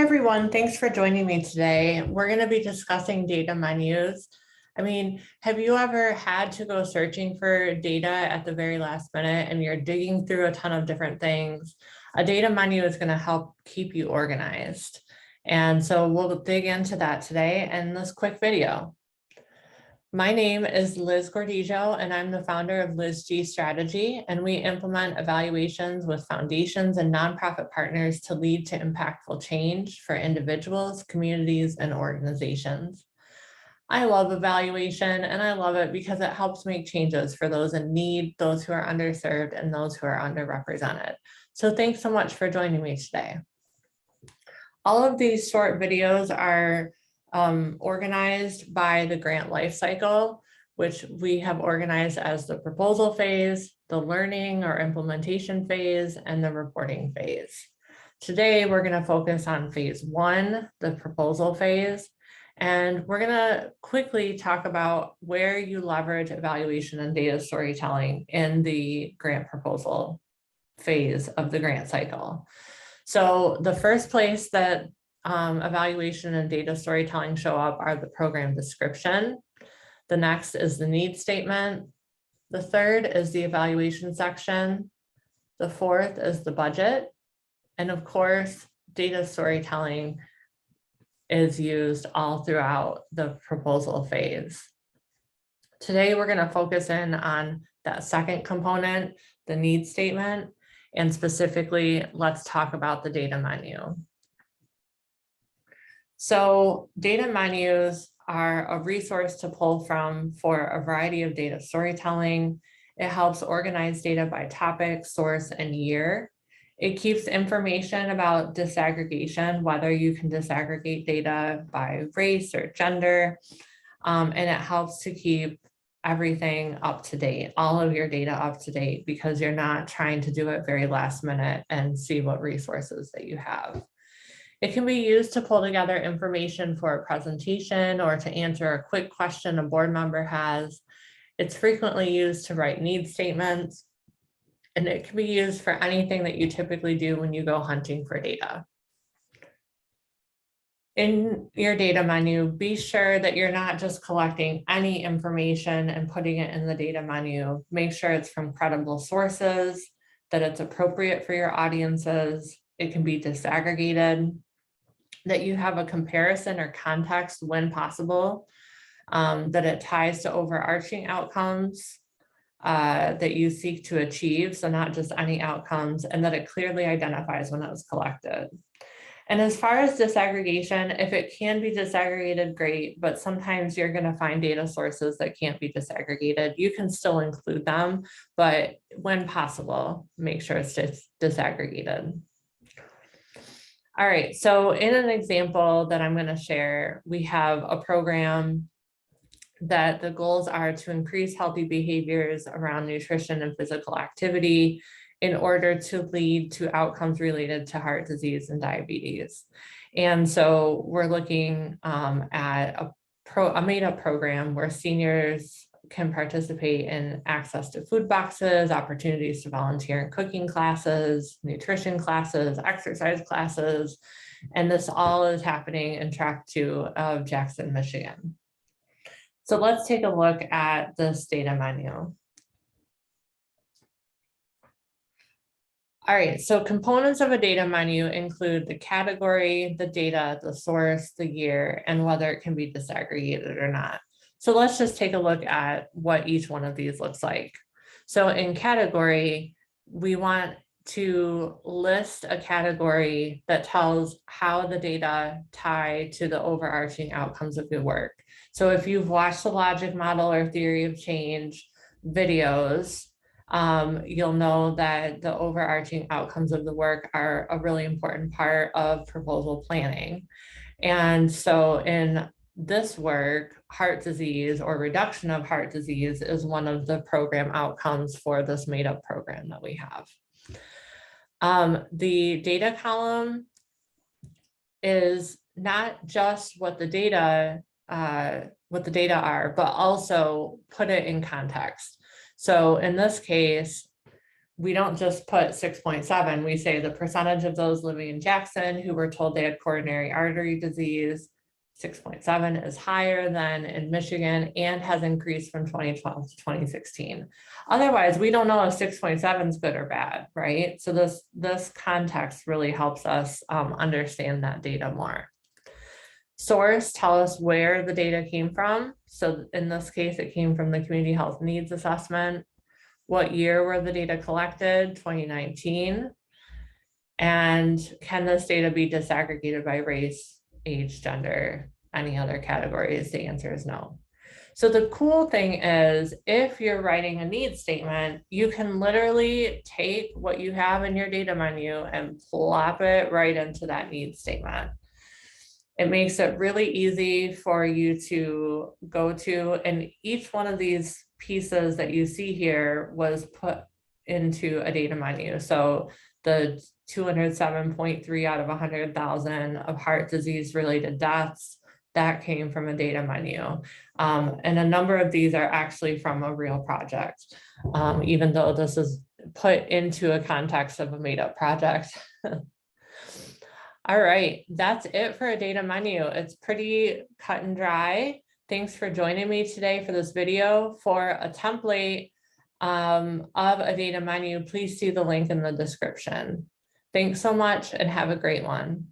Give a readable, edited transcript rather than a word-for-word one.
everyone, thanks for joining me today. We're going to be discussing data menus. Have you ever had to go searching for data at the very last minute and you're digging through a ton of different things? A data menu is going to help keep you organized. And so we'll dig into that today in this quick video. My name is Liz Gordillo, and I'm the founder of Liz G Strategy, and we implement evaluations with foundations and nonprofit partners to lead to impactful change for individuals, communities, and organizations. I love evaluation, and I love it because it helps make changes for those in need, those who are underserved, and those who are underrepresented. So thanks so much for joining me today. All of these short videos are organized by the grant life cycle, which we have organized as the proposal phase, the learning or implementation phase, and the reporting phase. Today, we're going to focus on phase one, the proposal phase, and we're going to quickly talk about where you leverage evaluation and data storytelling in the grant proposal phase of the grant cycle. So the first place that evaluation and data storytelling show up are the program description. The next is the need statement. The third is the evaluation section. The fourth is the budget. And of course, data storytelling is used all throughout the proposal phase. Today, we're going to focus in on that second component, the need statement, and specifically, let's talk about the data menu. So data menus are a resource to pull from for a variety of data storytelling. It helps organize data by topic, source, and year. It keeps information about disaggregation, whether you can disaggregate data by race or gender, and it helps to keep everything up to date, all of your data up to date, because you're not trying to do it very last minute and see what resources that you have. It can be used to pull together information for a presentation or to answer a quick question a board member has. It's frequently used to write need statements, and it can be used for anything that you typically do when you go hunting for data. In your data menu, be sure that you're not just collecting any information and putting it in the data menu. Make sure it's from credible sources, that it's appropriate for your audiences. It can be disaggregated, that you have a comparison or context when possible, that it ties to overarching outcomes that you seek to achieve, so not just any outcomes, and that it clearly identifies when it was collected. And as far as disaggregation, if it can be disaggregated, great, but sometimes you're going to find data sources that can't be disaggregated. You can still include them, but when possible, make sure it's disaggregated. All right, so in an example that I'm going to share, we have a program that the goals are to increase healthy behaviors around nutrition and physical activity in order to lead to outcomes related to heart disease and diabetes. And so we're looking at a made-up program where seniors can participate in access to food boxes, opportunities to volunteer in cooking classes, nutrition classes, exercise classes, and this all is happening in Track 2 of Jackson, Michigan. So let's take a look at this data menu. All right, so components of a data menu include the category, the data, the source, the year, and whether it can be disaggregated or not. So let's just take a look at what each one of these looks like. So in category, we want to list a category that tells how the data tie to the overarching outcomes of your work. So if you've watched the logic model or theory of change videos, you'll know that the overarching outcomes of the work are a really important part of proposal planning. And so in this work, heart disease or reduction of heart disease is one of the program outcomes for this made-up program that we have. The data column is not just what the data are, but also put it in context. So in this case, we don't just put 6.7, we say the percentage of those living in Jackson who were told they had coronary artery disease, 6.7 is higher than in Michigan and has increased from 2012 to 2016. Otherwise, we don't know if 6.7 is good or bad, right? So this context really helps us understand that data more. Source, tell us where the data came from. So in this case, it came from the Community Health Needs Assessment. What year were the data collected? 2019. And can this data be disaggregated by race, age, gender, any other categories? The answer is no. So the cool thing is, if you're writing a needs statement, you can literally take what you have in your data menu and plop it right into that needs statement. It makes it really easy for you to go to, and each one of these pieces that you see here was put into a data menu. So the 207.3 out of 100,000 of heart disease related deaths, that came from a data menu. And a number of these are actually from a real project, even though this is put into a context of a made up project. All right, that's it for a data menu. It's pretty cut and dry. Thanks for joining me today for this video. For a template of a data menu, please see the link in the description. Thanks so much and have a great one.